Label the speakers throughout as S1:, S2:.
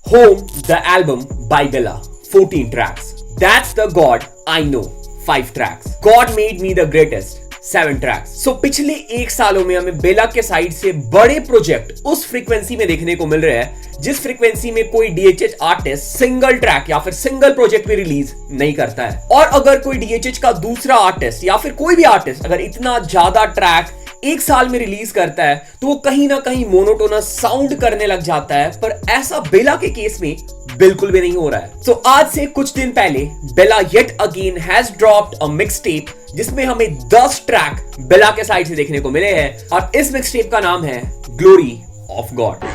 S1: Home, the album by Bella, 14 tracks. That's the God I Know, 5 tracks. God Made Me the Greatest, 7 tracks. So पिछले 1 सालों में हमें बेला के side से बड़े प्रोजेक्ट उस फ्रीक्वेंसी में देखने को मिल रहे हैं जिस फ्रीक्वेंसी में कोई डीएचएच आर्टिस्ट सिंगल ट्रैक या फिर सिंगल प्रोजेक्ट भी रिलीज नहीं करता है। और अगर कोई डीएचएच का दूसरा आर्टिस्ट या फिर कोई भी आर्टिस्ट अगर इतना ज्यादा ट्रैक 1 साल में रिलीज करता है तो वो कहीं ना कहीं मोनोटोनस साउंड करने लग जाता है, पर ऐसा बेला के केस में बिल्कुल भी नहीं हो रहा है। तो आज से कुछ दिन पहले Bella yet again has dropped a mix tape जिसमें हमें 10 ट्रैक बेला के साइड से देखने को मिले हैं और इस मिक्स टेप का नाम है ग्लोरी ऑफ गॉड।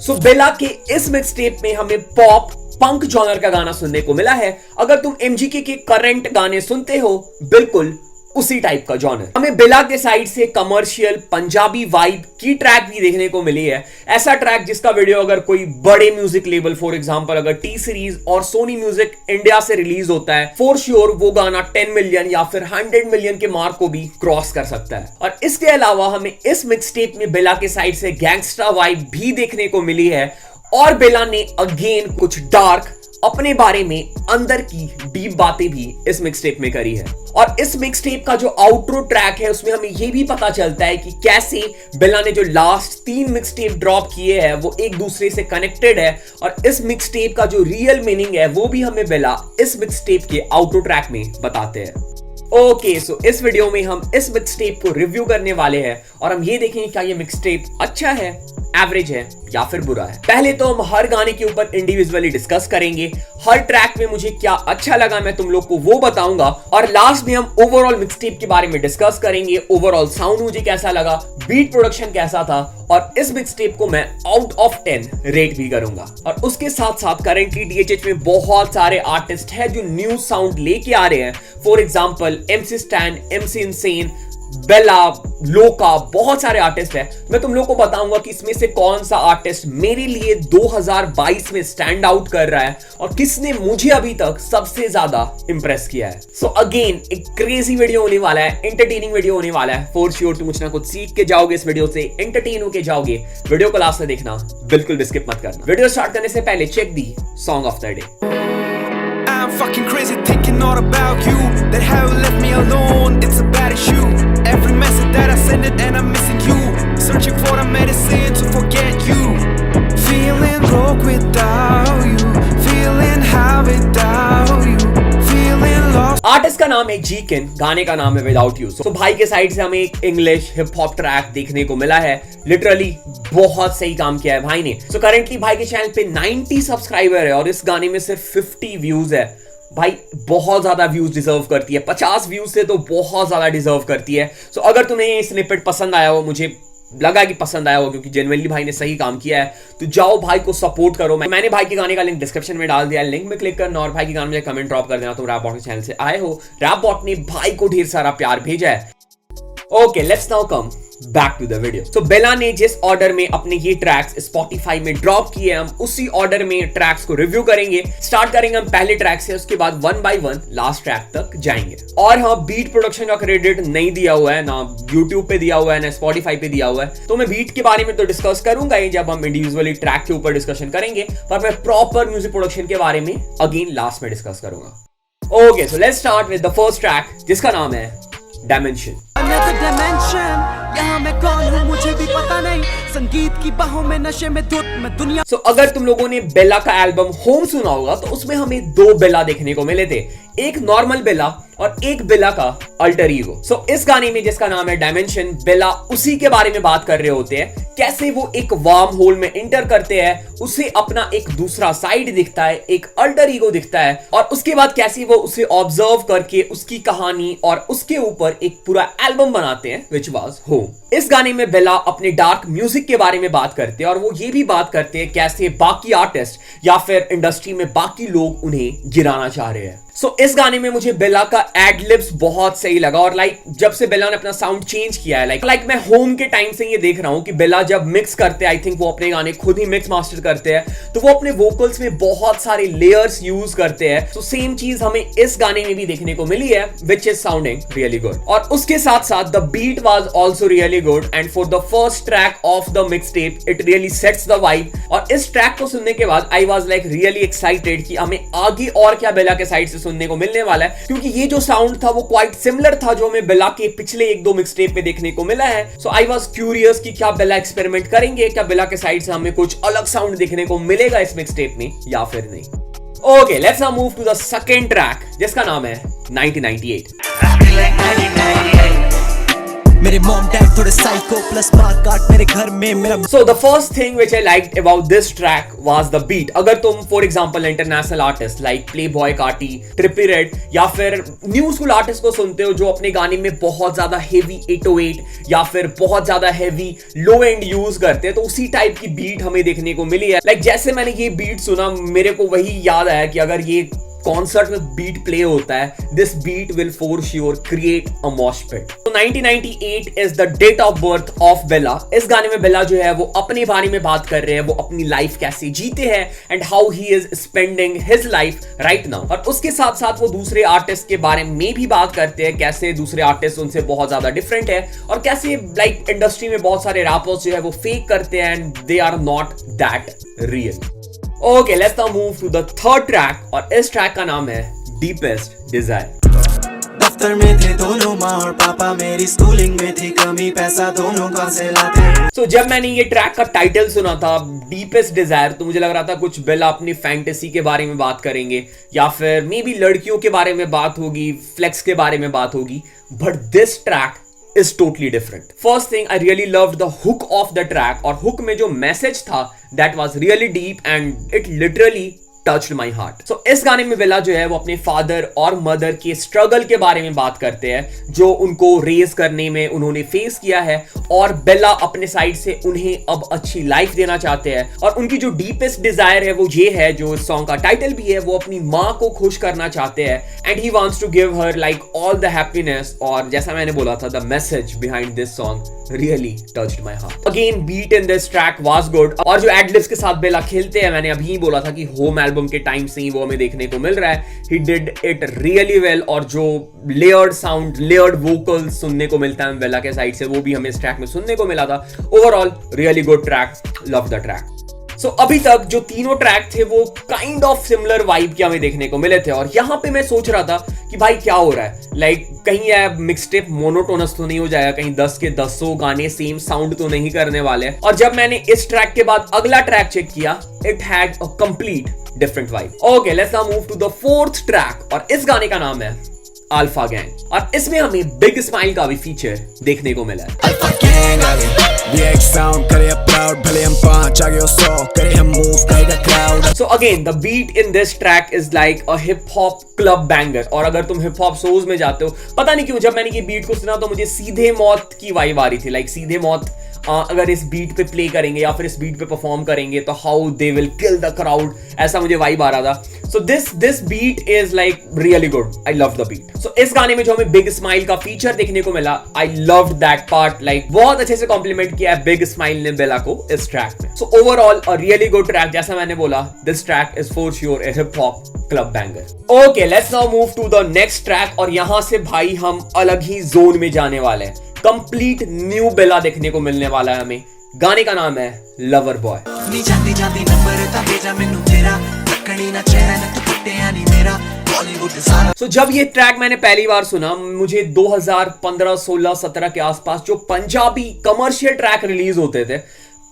S1: सो बेला के इस मिक्स टेप में हमें पॉप पंक जॉनर का गाना सुनने को मिला है। अगर तुम एमजीके के करंट गाने सुनते हो बिल्कुल उसी टाइप का जॉनर। हमें बेला के साइड से कमर्शियल पंजाबी वाइब की ट्रैक भी देखने को मिली है। ऐसा ट्रैक जिसका वीडियो अगर कोई बड़े म्यूजिक लेबल फॉर एग्जांपल अगर टी सीरीज और सोनी म्यूजिक इंडिया से रिलीज होता है फॉर श्योर वो गाना 10 मिलियन या फिर 100 मिलियन के मार्क को भी क्रॉस कर सकता है। और इसके अलावा हमें इस मिक्स टेप में बेला के साइड से गैंगस्टा वाइब भी देखने को मिली है और बेला ने अगेन कुछ डार्क अपने बारे में अंदर की डीप बातें भी इस मिक्सटेप में करी है। और इस मिक्सटेप का जो आउटरो ट्रैक है उसमें हमें यह भी पता चलता है कि कैसे बेला ने जो लास्ट 3 मिक्सटेप ड्रॉप किए हैं वो एक दूसरे से कनेक्टेड है और इस मिक्सटेप का जो रियल मीनिंग है वो भी हमें बेला इस मिक्सटेप के आउटरो ट्रैक में बताते हैं। ओके, सो इस वीडियो में हम इस मिक्सटेप को रिव्यू करने वाले हैं और हम ये देखेंगे क्या ये मिक्सटेप अच्छा है, एवरेज है या फिर बुरा है। पहले तो हम हर गाने के ऊपर इंडिविजुअली डिस्कस करेंगे, हर ट्रैक में मुझे क्या अच्छा लगा मैं तुम लोग को वो बताऊंगा और लास्ट में हम ओवरऑल मिक्सटेप के बारे में डिस्कस करेंगे। ओवरऑल साउंड मुझे कैसा लगा, बीट प्रोडक्शन कैसा था और इस मिक्सटेप को मैं आउट ऑफ 10 रेट भी करूंगा। और उसके साथ साथ करेंटली डीएचएच में बहुत सारे आर्टिस्ट हैं जो न्यू साउंड लेके आ रहे हैं। For example MC Stan, MC Insane, Bella, Loka, बहुत सारे आर्टिस्ट हैं। मैं तुम लोग को बताऊंगा कि इसमें से कौन सा आर्टिस्ट मेरे लिए 2022 में स्टैंड आउट कर रहा है और किसने मुझे अभी तक सबसे ज्यादा इंप्रेस किया है। सो अगेन एक क्रेजी वीडियो होने वाला है, एंटरटेनिंग वीडियो होने वाला है। फॉर श्योर तुम कुछ ना कुछ सीख के जाओगे इस वीडियो से, एंटरटेन होके जाओगे। वीडियो को लास्ट तक देखना, बिल्कुल भी स्किप मत करना। वीडियो स्टार्ट करने से पहले check the song of the day.
S2: I'm fucking crazy thinking all about you. That how you left me alone, it's a bad issue. Every message that I send it and I'm missing you. Searching for a medicine to forget you. Feeling broke without you. Feeling high without you. Feeling lost.
S1: Artist का नाम है जीकिन, गाने का नाम है without you. तो भाई के साइड से हमें एक इंग्लिश हिप हॉप ट्रैक देखने को मिला है। लिटरली बहुत सही काम किया है भाई ने। सो करेंटली भाई के चैनल पे 90 सब्सक्राइबर है और इस गाने में सिर्फ 50 व्यूज है। भाई बहुत ज्यादा व्यूज डिजर्व करती है, 50 व्यूज से तो बहुत ज्यादा डिजर्व करती है। सो अगर तुम्हें ये स्निपेट पसंद आया हो, मुझे लगा कि पसंद आया हो क्योंकि जेन्युइनली भाई ने सही काम किया है, तो जाओ भाई को सपोर्ट करो। मैंने भाई के गाने का लिंक डिस्क्रिप्शन में डाल दिया है, लिंक में क्लिक करना और भाई के गाने में कमेंट ड्रॉप कर देना। तुम रैप बॉट के चैनल से आए हो, रैप बॉट ने भाई को ढेर सारा प्यार भेजा है। Okay, let's now come back to the video. तो बेला ने जिस ऑर्डर में अपने ये ट्रैक्स स्पॉटिफाई में ड्रॉप किए, हम उसी ऑर्डर में ट्रैक्स को रिव्यू करेंगे। स्टार्ट करेंगे हम पहले ट्रैक से, उसके बाद 1 बाय 1 लास्ट ट्रैक तक जाएंगे। और हाँ, बीट प्रोडक्शन का क्रेडिट नहीं दिया हुआ है, ना यूट्यूब पे दिया हुआ है ना स्पॉटिफाई पे दिया हुआ है। तो मैं बीट के बारे में तो डिस्कस करूंगा ही जब हम इंडिविजुअली ट्रैक के ऊपर डिस्कशन करेंगे, पर मैं प्रॉपर म्यूजिक प्रोडक्शन के बारे में अगेन लास्ट में डिस्कस करूंगा। Okay, so let's start with the first track जिसका नाम है डायमेंशन।
S2: Another dimension. यहाँ मैं कौन हूँ मुझे भी पता नहीं, संगीत की बाहों में नशे में धुत मैं दुनिया।
S1: सो अगर तुम लोगों ने बेला का एल्बम होम सुना होगा तो उसमें हमें 2 बेला देखने को मिले थे, एक नॉर्मल बेला और एक बेला का अल्टर ईगो। सो इस गाने में जिसका नाम है डायमेंशन, बेला उसी के बारे में बात कर रहे होते हैं, कैसे वो एक वार्म होल में इंटर करते हैं, उसे अपना एक दूसरा साइड दिखता है, एक अल्टर ईगो दिखता है और उसके बाद कैसे वो उसे ऑब्जर्व करके उसकी कहानी और उसके ऊपर एक पूरा एल्बम बनाते हैं विच वाज होम। इस गाने में बेला अपने डार्क म्यूजिक के बारे में बात करते हैं और वो ये भी बात करते हैं कैसे बाकी आर्टिस्ट या फिर इंडस्ट्री में बाकी लोग उन्हें गिराना चाह रहे हैं। सो इस गाने में मुझे बेला का एडलिप्स बहुत सही लगा और जब से बेला ने अपना साउंड चेंज किया है, लाइक मैं होम के टाइम से ये देख रहा हूं कि बेला जब मिक्स करते हैं, आई थिंक वो अपने गाने खुद ही मिक्स मास्टर करते हैं, तो वो अपने वोकल्स में बहुत सारे लेयर्स यूज करते हैं। तो सेम चीज हमें इस गाने में भी देखने को मिली है, which is sounding really good. और उसके साथ साथ the beat was also really good and for the first track of the mixtape it really sets the vibe. और इस ट्रैक को सुनने के बाद I was like really excited कि हमें आगे और क्या बेला के साइड से सुनने को मिलने वाला है, क्योंकि ये जो साउंड था वो क्वाइट सिमिलर था जो हमें बेला के पिछले एक दो मिक्स टेप पे देखने को मिला है। सो आई वाज क्यूरियस कि क्या बेला एक्सपेरिमेंट करेंगे, क्या बेला के साइड से हमें कुछ अलग साउंड देखने को मिलेगा इस मिक्स टेप में या फिर नहीं। Okay, let's now move to the second track जिसका नाम है 1998।
S3: मेरे मॉम डैड थोड़े साइको प्लस मार काट मेरे घर में मेरा।
S1: So the first thing which I liked about this track was the beat. अगर तुम for example international artists like Playboy Carti, Trippie Redd या फिर new school artists को सुनते हो जो अपने गाने में बहुत ज्यादा heavy 808 या फिर बहुत ज्यादा heavy low end यूज करते हैं, तो उसी टाइप की बीट हमें देखने को मिली है। Like जैसे मैंने ये बीट सुना मेरे को वही याद आया कि अगर ये कॉन्सर्ट में बीट प्ले होता है, this beat will for sure create a mosh pit. तो 1998 is the date of birth of Bella. इस गाने में बेला जो है वो अपने बारे में बात कर रहे हैं, वो अपनी लाइफ कैसे जीते हैं and how he is spending his life right now. और उसके साथ साथ वो दूसरे आर्टिस्ट के बारे में भी बात करते हैं, कैसे दूसरे आर्टिस्ट उनसे बहुत ज्यादा डिफरेंट है और कैसे लाइक इंडस्ट्री में बहुत सारे रैपर्स जो है वो फेक करते हैं and they are not that real. Okay, let's now move to the third track और इस ट्रैक का नाम है डीपेस्ट डिजायर।
S3: दफ्तर में थे दोनों माँ और पापा, मेरी स्कूलिंग में थी कमी, पैसा दोनों कहाँ से लाते।
S1: So, जब मैंने ये ट्रैक का टाइटल सुना था डीपेस्ट डिजायर, तो मुझे लग रहा था कुछ बेला अपनी फैंटेसी के बारे में बात करेंगे या फिर मे बी लड़कियों के बारे में बात होगी, फ्लेक्स के बारे में बात होगी, but this track is totally different. First thing, I really loved the hook of the track और hook में जो मैसेज था that was really deep and it literally touched my heart. So इस गाने में बेला जो है वो अपने फादर और मदर के स्ट्रगल के बारे में बात करते हैं जो उनको रेज करने में उन्होंने फेस किया है, और बेला अपने साइड से उन्हें अब अच्छी लाइफ देना चाहते हैं। और उनकी जो डीपेस्ट डिजायर है वो ये है, जो इस सॉन्ग का टाइटल भी है, वो अपनी माँ को खुश करना चाहते हैं and he wants to give her like all the happiness. और जैसा मैंने बोला था, the message behind this song really touched my heart. Again beat in this track was good और जो एडलिब्स के साथ बेला खेलते हैं, मैंने अभी ही बोला था कि होम एल्बम के टाइम से ही वो हमें देखने को मिल रहा है। He did it really well और जो लेयर्ड साउंड, लेयर्ड वोकल्स सुनने को मिलता है बेला के साइड से, वो भी हमें इस ट्रैक में सुनने को मिला था। Overall really good track, love the track. So अभी तक जो तीनों ट्रैक थे वो काइंड ऑफ सिमिलर वाइब के हमें देखने को मिले थे, और यहां पे मैं सोच रहा था कि भाई क्या हो रहा है, लाइक कहीं मिक्सटेप मोनोटोनस तो नहीं हो जाएगा, कहीं 10 के 10 गाने सेम साउंड तो नहीं करने वाले। और जब मैंने इस ट्रैक के बाद अगला ट्रैक चेक किया, it had a complete different vibe. Okay, let's now move to the fourth track और इस गाने का नाम है अल्फा गैंग और इसमें हमें बिग स्माइल का भी फीचर देखने को मिला है।
S3: अल्फा गैंग आ गए, ये एक साउंड करे प्राउड, भले हम 5 आगे और 100 करे हम मूव करेगा crowd.
S1: So again, the beat in this track is like a hip hop club banger। और अगर तुम हिप हॉप शोज में जाते हो, पता नहीं क्यों जब मैंने ये बीट को सुना तो मुझे सीधे मौत की वाइब आ रही थी, लाइक सीधे मौत अगर इस बीट पे प्ले करेंगे या फिर इस बीट पे परफॉर्म करेंगे तो how they will kill the crowd, ऐसा मुझे वाइब आ रहा था। So this beat is like really good, I love the beat. So इस गाने में जो हमें बिग स्माइल का फीचर देखने को मिला, I loved that part, like बहुत अच्छे से कॉम्प्लीमेंट किया है बिग स्माइल ने बेला को इस ट्रैक में। So overall a really good track, जैसा मैंने बोला, this track is for sure a hip hop club banger. Okay, let's now move to the next track और यहां से भाई हम अलग ही जोन में जाने वाले हैं, कंप्लीट न्यू बेला देखने को मिलने वाला है हमें। गाने का नाम है लवर बॉय। सो जब ये ट्रैक मैंने पहली बार सुना, मुझे 2015, 16, 17 के आसपास जो पंजाबी कमर्शियल ट्रैक रिलीज होते थे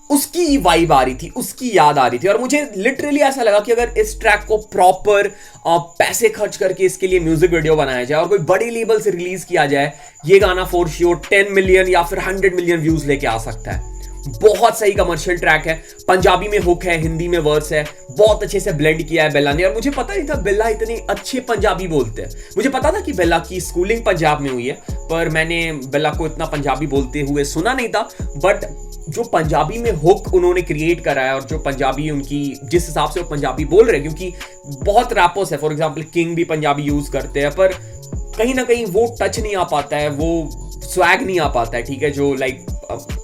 S1: उसकी वाइब आ रही थी, उसकी याद आ रही थी, और मुझे लिटरली ऐसा लगा कि अगर इस ट्रैक को प्रॉपर पैसे खर्च करके इसके लिए म्यूजिक वीडियो बनाया जाए और कोई बड़ी लेबल से रिलीज किया जाए, ये गाना फॉर श्योर 10 मिलियन या फिर 100 मिलियन व्यूज लेके आ सकता है। बहुत सही कमर्शियल ट्रैक है, पंजाबी में हुक है, हिंदी में वर्स है, बहुत अच्छे से ब्लेंड किया है बेला ने। और मुझे पता नहीं था बेला इतने अच्छे पंजाबी बोलते हैं। मुझे पता था कि बेला की स्कूलिंग पंजाब में हुई है, पर मैंने बेला को इतना पंजाबी बोलते हुए सुना नहीं था। बट जो पंजाबी में हुक उन्होंने क्रिएट करा है और जो पंजाबी उनकी, जिस हिसाब से वो पंजाबी बोल रहे हैं, क्योंकि बहुत रैपर्स है, फॉर एग्जाम्पल किंग भी पंजाबी यूज करते हैं, पर कहीं ना कहीं वो टच नहीं आ पाता है, वो स्वैग नहीं आ पाता है, ठीक है, जो लाइक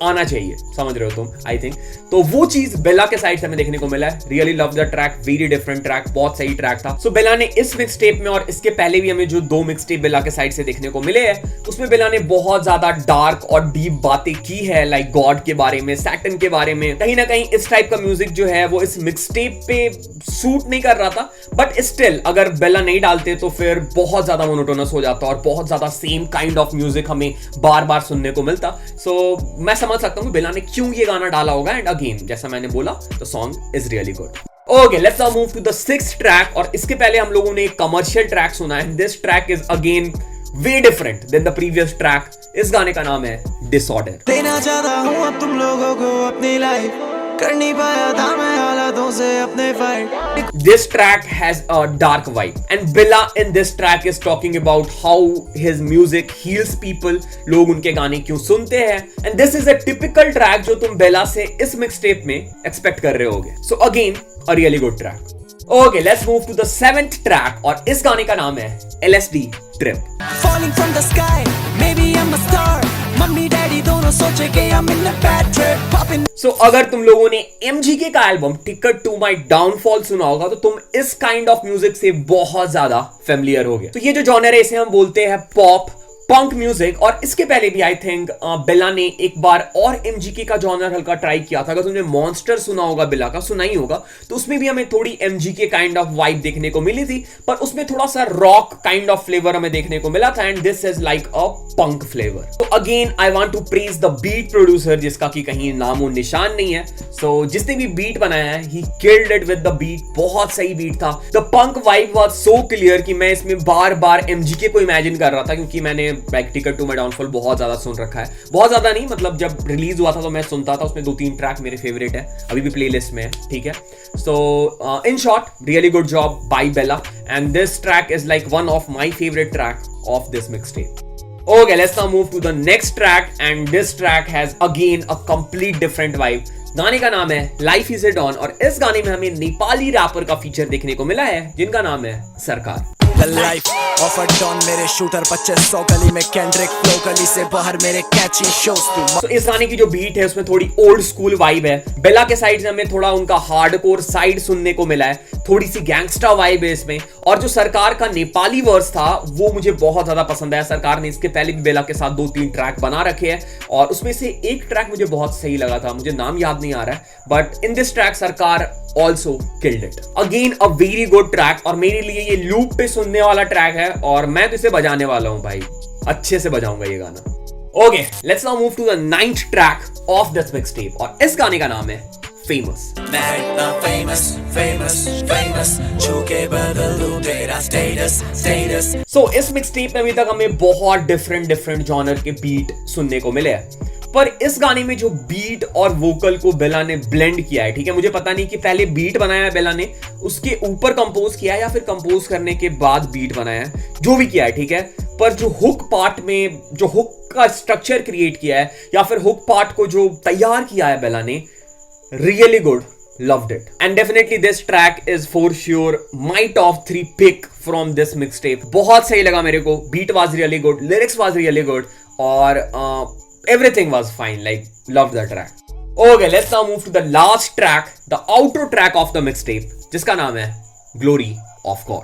S1: आना चाहिए, समझ रहे हो तुम, आई थिंक। तो वो चीज बेला के साइड से हमें देखने को मिला है। Really love the track, very different track, बहुत सही ट्रैक था। सो बेला ने इस मिक्स टेप में और इसके पहले भी हमें जो 2 मिक्स टेप बेला के साइड से देखने को मिले हैं, उसमें बेला ने बहुत ज्यादा डार्क और डीप बातें की है, लाइक गॉड के बारे में, सैटन के बारे में। कहीं ना कहीं इस टाइप का म्यूजिक जो है वो इस मिक्स टेप पे सूट नहीं कर रहा था, बट स्टिल अगर बेला नहीं डालते तो फिर बहुत ज्यादा मोनोटोनस हो जाता और बहुत ज्यादा सेम काइंड ऑफ म्यूजिक हमें बार बार सुनने को मिलता। सो मैं समझ सकता हूं बेला ने क्यों ये गाना डाला होगा। एंड अगेन जैसा मैंने बोला, the song is really good. Okay, let's now move to the 6th track. और इसके पहले हम लोगों ने एक कमर्शियल ट्रैक सुना है। This track is again way different than the previous track. इस गाने का नाम है डिसऑर्डर।
S4: देना चाहता हूँ अब तुम लोगों को अपनी लाइफ, कर नहीं पाया था मैं हालातों से अपने fight.
S1: This track has a dark vibe and Billa in this track is talking about how his music heals people. लोग उनके गाने क्यों सुनते हैं, and this is a typical track जो तुम Billa से इस mixtape में expect कर रहे होगे। So again a really good track. Okay, let's move to the 7th track और इस गाने का नाम है LSD Trip.
S4: Falling from the sky, maybe I'm a star. Mummy daddy दोनों सोचे कि I'm in a bad trip. Popping.
S1: So अगर तुम लोगों ने MGK का album Ticket to My Downfall सुना होगा तो तुम इस काइंड ऑफ म्यूजिक से बहुत ज्यादा फेमिलियर होगे। तो ये जो जॉनर है इसे हम बोलते हैं पॉप पंक म्यूजिक। और इसके पहले भी आई थिंक बेला ने एक बार और एमजीके का जॉनर हल्का ट्राई किया था। अगर तुमने मॉन्स्टर सुना होगा, बेला का सुना ही होगा, तो उसमें भी हमें थोड़ी एमजीके काइंड ऑफ वाइब देखने को मिली थी, पर उसमें थोड़ा सा रॉक काइंड ऑफ फ्लेवर हमें देखने को मिला था। And this is like a punk flavour. तो again I want to praise the beat producer, जिसका कि कहीं नामो निशान नहीं है। सो जिसने भी बीट बनाया है, he killed it with the beat. बहुत सही बीट था। The punk vibe was so clear कि मैं इसमें बार बार एमजीके को इमेजिन कर रहा था, क्योंकि मैंने like Ticket to My Downfall बहुत ज्यादा सुन रखा है। बहुत ज्यादा नहीं, मतलब जब रिलीज हुआ था तो मैं सुनता था। उसमें 2-3 ट्रैक मेरे फेवरेट है, अभी भी प्लेलिस्ट में है, ठीक है। So in short really good job by Bella and this track is like one of my favourite track of this mixtape. Okay, let's now move to the next track and this track has again a complete different vibe. गाने का नाम है life is a don और इस गाने में हमें Nepali wrapper का फीचर देखने को मिला है, जिनका नाम है सरकार।
S3: The life of a don, मेरे शूटर 2500 गली में कैंड्रिक फ्लो, गली से बाहर मेरे कैची शोज तू।
S1: तो इस गाने की जो बीट है उसमें थोड़ी ओल्ड स्कूल वाइब है। बेला के साइड से हमें थोड़ा उनका हार्डकोर साइड सुनने को मिला है, थोड़ी सी गैंगस्टा वाइब है इसमें। और जो सरकार का नेपाली वर्स था वो मुझे बहुत ज्यादा पसंद आया। सरकार ने इसके पहले भी बेला के साथ 2-3 ट्रैक बना रखे हैं और उसमें से एक ट्रैक मुझे बहुत सही लगा था, मुझे नाम याद नहीं आ रहा है, बट इन दिस ट्रैक सरकार also killed it. Again a very good track और मेरे लिए ये लूप पे सुनने वाला ट्रैक है और मैं तो इसे बजाने वाला हूं भाई, अच्छे से बजाऊंगा ये गाना। Okay, let's now move to the 9th track of this mixtape और इस गाने का नाम है फेमस।
S4: मैं इतना famous छूके बदल दूं तेरा status।
S1: So इस मिक्सटेप में अभी तक हमें बहुत डिफरेंट जॉनर के बीट सुनने को मिले हैं, पर इस गाने में जो बीट और वोकल को बेला ने ब्लेंड किया है, ठीक है, मुझे पता नहीं कि पहले बीट बनाया है बेला ने, उसके ऊपर कंपोज किया है या फिर कंपोज करने के बाद बीट बनाया है, जो भी किया है, ठीक है, पर जो हुक पार्ट में जो हुक का स्ट्रक्चर क्रिएट किया है या फिर हुक पार्ट को जो तैयार किया है बेला ने, really good, loved it. And definitely this track is for sure my top 3 pick from this mixtape. बहुत सही लगा मेरे को, beat was really good, lyrics was really good और everything was fine, like loved the track. Okay, let's now move to the last track, the outro track of the mixtape, जिसका नाम है Glory of God.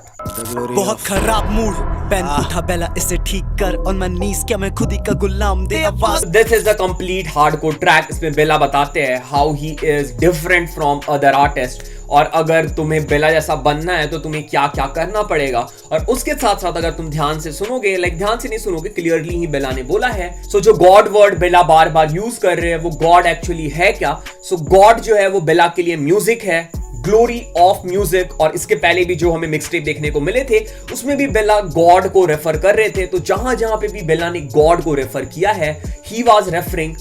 S4: बहुत खराब mood, pen उठा बेला इसे ठीक कर और मैं नीस क्या मैं खुद ही का गुलाम दे आवाज।
S1: This is the complete hardcore track. इसमें बेला बताते हैं how he is different from other artists और अगर तुम्हें बेला जैसा बनना है तो तुम्हें क्या क्या करना पड़ेगा। और उसके साथ साथ अगर तुम ध्यान से सुनोगे, लाइक ध्यान से नहीं सुनोगे, क्लियरली ही बेला ने बोला है। सो जो गॉड वर्ड बेला बार बार यूज कर रहे हैं वो गॉड एक्चुअली है क्या? सो गॉड जो है वो बेला के लिए म्यूजिक है, ग्लोरी ऑफ म्यूजिक। और इसके पहले भी जो हमें मिक्सटेप देखने को मिले थे उसमें भी बेला गॉड को रेफर कर रहे थे। तो जहां जहां पे भी बेला ने गॉड को रेफर किया है, ही वाज रेफरिंग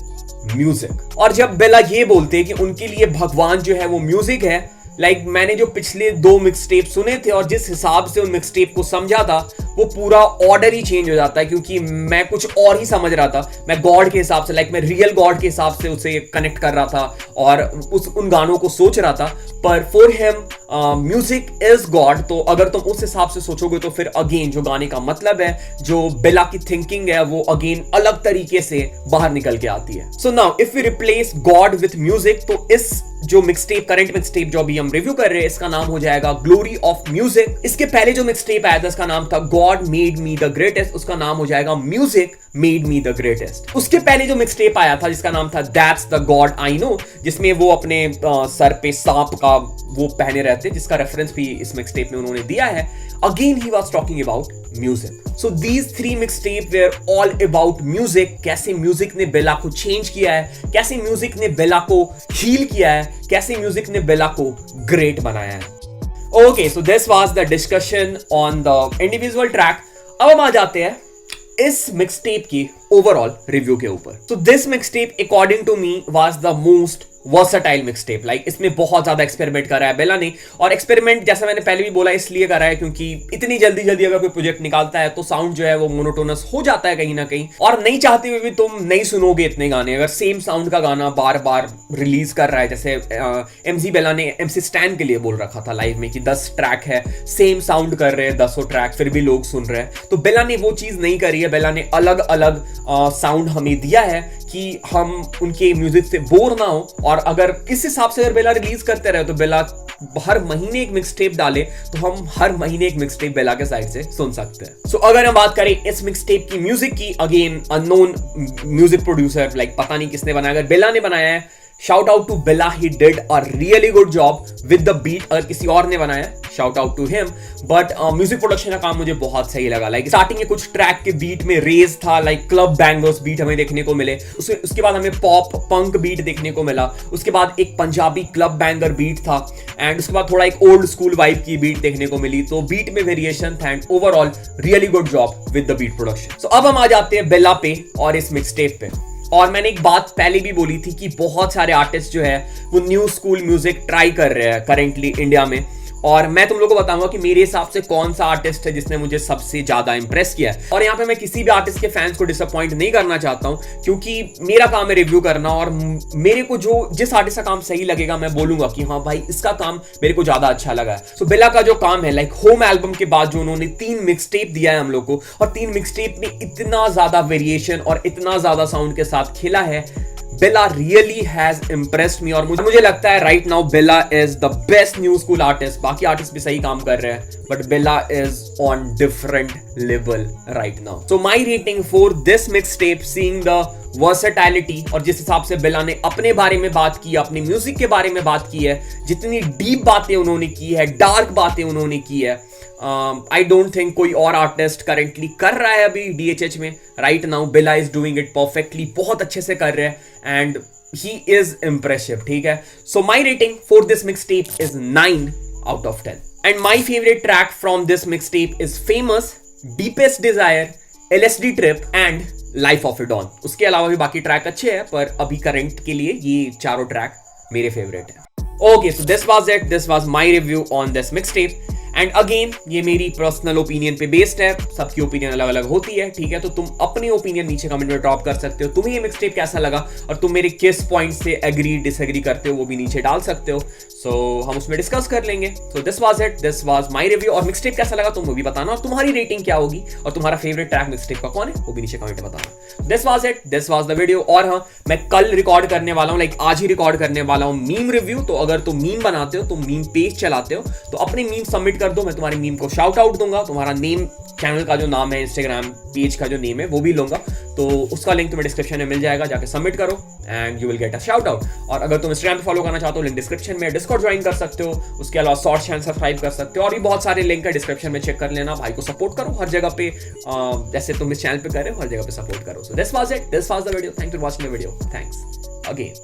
S1: म्यूजिक। और जब बेला ये बोलते कि उनके लिए भगवान जो है वो म्यूजिक है, लाइक मैंने जो पिछले 2 मिक्सटेप सुने थे और जिस हिसाब से उन मिक्सटेप को समझा था, वो पूरा ऑर्डर ही चेंज हो जाता है, क्योंकि मैं कुछ और ही समझ रहा था, मैं गॉड के हिसाब से, लाइक मैं रियल गॉड के हिसाब से उसे कनेक्ट कर रहा था और उन गानों को सोच रहा था, पर for him music is God. तो अगर तुम उस हिसाब से सोचोगे तो फिर अगेन जो गाने का मतलब है, जो बेला की थिंकिंग है, वो अगेन अलग तरीके से बाहर निकल के आती है। So now if we replace God with music, तो इस जो मिक्सटेप, करंट मिक्सटेप जो अभी हम रिव्यू कर रहे हैं, इसका नाम हो जाएगा ग्लोरी ऑफ म्यूजिक। इसके पहले जो मिक्सटेप आया था, इसका नाम था God made me the greatest, उसका नाम हो जाएगा music made me the greatest. उसके पहले जो मिक्सटेप आया था, जिसका नाम था that's the God I know, जिसमें वो अपने सर पे सांप का वो पहने रहते, जिसका रेफरेंस भी इस मिक्सटेप में उन्होंने दिया है। Again he was talking about music. So these 3 mixtape were all about music, कैसे म्यूजिक ने बेला को चेंज किया है, कैसे म्यूजिक ने बेला को हील किया है, कैसे म्यूजिक ने बेला को ग्रेट बनाया है। Okay, so this was the discussion on the individual track. अब हम आ जाते हैं इस मिक्सटेप की ओवरऑल रिव्यू के ऊपर। तो this mixtape according to me was the most versatile mixtape. Like इसमें बहुत ज्यादा एक्सपेरिमेंट करा है बेला ने, और एक्सपेरिमेंट जैसा मैंने पहले भी बोला इसलिए करा है क्योंकि इतनी जल्दी जल्दी अगर कोई प्रोजेक्ट निकालता है तो साउंड जो है वो मोनोटोनस हो जाता है कहीं ना कहीं, और नहीं चाहते हुए भी तुम नहीं सुनोगे इतने गाने। अगर सेम साउंड का गाना बार बार रिलीज कर रहा है, जैसे एमजी बेला ने एमसी स्टैन के लिए बोल रखा था लाइव में कि 10 ट्रैक है, सेम साउंड कर रहे हैं 10 ट्रैक, फिर भी लोग सुन रहे हैं। तो बेला ने वो चीज नहीं करी है। बेला ने अलग अलग साउंड हमें दिया है कि हम उनके म्यूजिक से बोर ना हो, और अगर इस हिसाब से अगर बेला रिलीज करते रहे तो बेला हर महीने एक मिक्सटेप डाले तो हम हर महीने एक मिक्सटेप बेला के साइड से सुन सकते हैं। सो अगर हम बात करें इस मिक्सटेप की म्यूजिक की, again unknown music producer, like पता नहीं किसने बनाया, अगर बेला ने बनाया है, shout out to Bella, he did a really good job with the beat. अगर किसी और ने बनाया, shout out to him, but music production का काम मुझे बहुत सही लगा। लाइक स्टार्टिंग के कुछ ट्रैक के बीट में रेज था, लाइक क्लब बैंगर्स बीट हमें देखने को मिले, उसके बाद हमें पॉप पंक बीट देखने को मिला, उसके बाद एक पंजाबी क्लब बैंगर बीट था, एंड उसके बाद थोड़ा एक ओल्ड स्कूल वाइब की बीट देखने को मिली। तो बीट में वेरिएशन था, and overall really good job with the beat production. So अब हम आ जाते हैं बेला पे और इस मिक्सटेप पे। और मैंने एक बात पहले भी बोली थी कि बहुत सारे आर्टिस्ट जो है वो न्यू स्कूल म्यूजिक ट्राई कर रहे हैं करेंटली इंडिया में, और मैं तुम लोगों को बताऊंगा कि मेरे हिसाब से कौन सा आर्टिस्ट है जिसने मुझे सबसे ज्यादा इंप्रेस किया है। और यहाँ पे मैं किसी भी आर्टिस्ट के फैंस को डिसअपॉइंट नहीं करना चाहता हूँ, क्योंकि मेरा काम है रिव्यू करना, और मेरे को जिस आर्टिस्ट का काम सही लगेगा मैं बोलूंगा कि हाँ भाई इसका काम मेरे को ज्यादा अच्छा लगा है। सो बेला का जो काम है, लाइक होम एल्बम के बाद जो उन्होंने 3 मिक्सटेप दिया है हम लोग को, और 3 मिक्सटेप में इतना ज्यादा वेरिएशन और इतना ज्यादा साउंड के साथ खेला है, Bella really has impressed me. और मुझे लगता है right now Bella is the best new school artist. बाकी आर्टिस्ट भी सही काम कर रहे हैं, but Bella is on different level right now. So my rating for this mixtape, seeing the versatility, और जिस हिसाब से बेला ने अपने बारे में बात की, अपने म्यूजिक के बारे में बात की है, जितनी डीप बातें उन्होंने की है, डार्क बातें उन्होंने की है, आई डोंट थिंक कोई और आर्टिस्ट करेंटली कर रहा है अभी DHH में। Right now Bella is doing it perfectly, बहुत अच्छे से कर रहे हैं, एंड ही इज इंप्रेसिव। ठीक है, so my rating for this mixtape is 9 out of 10, and my favourite track from this mixtape is famous, deepest desire, LSD trip and life of a don. उसके अलावा भी बाकी track अच्छे हैं, पर अभी करंट के लिए ये चारों ट्रैक मेरे फेवरेट हैं। Okay, so this was it, this was my review on this mixtape, and again ये मेरी पर्सनल ओपिनियन पे बेस्ड है, सबकी ओपिनियन अलग अलग होती है। ठीक है, तो तुम अपनी ओपिनियन नीचे कमेंट में ड्रॉप कर सकते हो। तुम्हें ये मिक्सटेप कैसा लगा और तुम मेरे किस पॉइंट से एग्री डिसएग्री करते हो वो भी नीचे डाल सकते हो। सो हम उसमें डिस्कस कर लेंगे। So this was it, this was my review. और मिक्सटेप कैसा लगा तुम वो भी बताना, और तुम्हारी रेटिंग क्या होगी, और तुम्हारा फेवरेट ट्रैक मिक्सटेप का कौन है वो भी नीचे कमेंट में बताना। This was it, this was the video. और हाँ, मैं कल रिकॉर्ड करने वाला हूँ, लाइक आज ही रिकॉर्ड करने वाला हूँ मीम रिव्यू। तो अगर तुम मीम बनाते हो, तुम मीम पेज चलाते हो, तो अपने मीम सबमिट कर दो, मैं तुम्हारे मीम को शाउट आउट दूंगा। तुम्हारा नेम, चैनल का जो नाम है, इंस्टाग्राम पेज का जो नेम है वो भी लूंगा, तो उसका लिंक तुम्हें डिस्क्रिप्शन में मिल जाएगा, जाके सबमिट करो and you will get a shout out. और अगर तुम इंस्टाग्राम पे फॉलो करना चाहते हो, लिंक डिस्क्रिप्शन में, डिस्कॉर्ड ज्वाइन कर सकते हो, उसके अलावा शॉर्ट चैनल सब्सक्राइब कर सकते हो, और भी बहुत सारे लिंक है डिस्क्रिप्शन में, चेक कर लेना। भाई को सपोर्ट करो हर जगह पे, जैसे तुम इस चैनल पे कर रहे हो हर जगह पे सपोर्ट करो। So this was it, this was the video, thanks for watching the video, thanks again.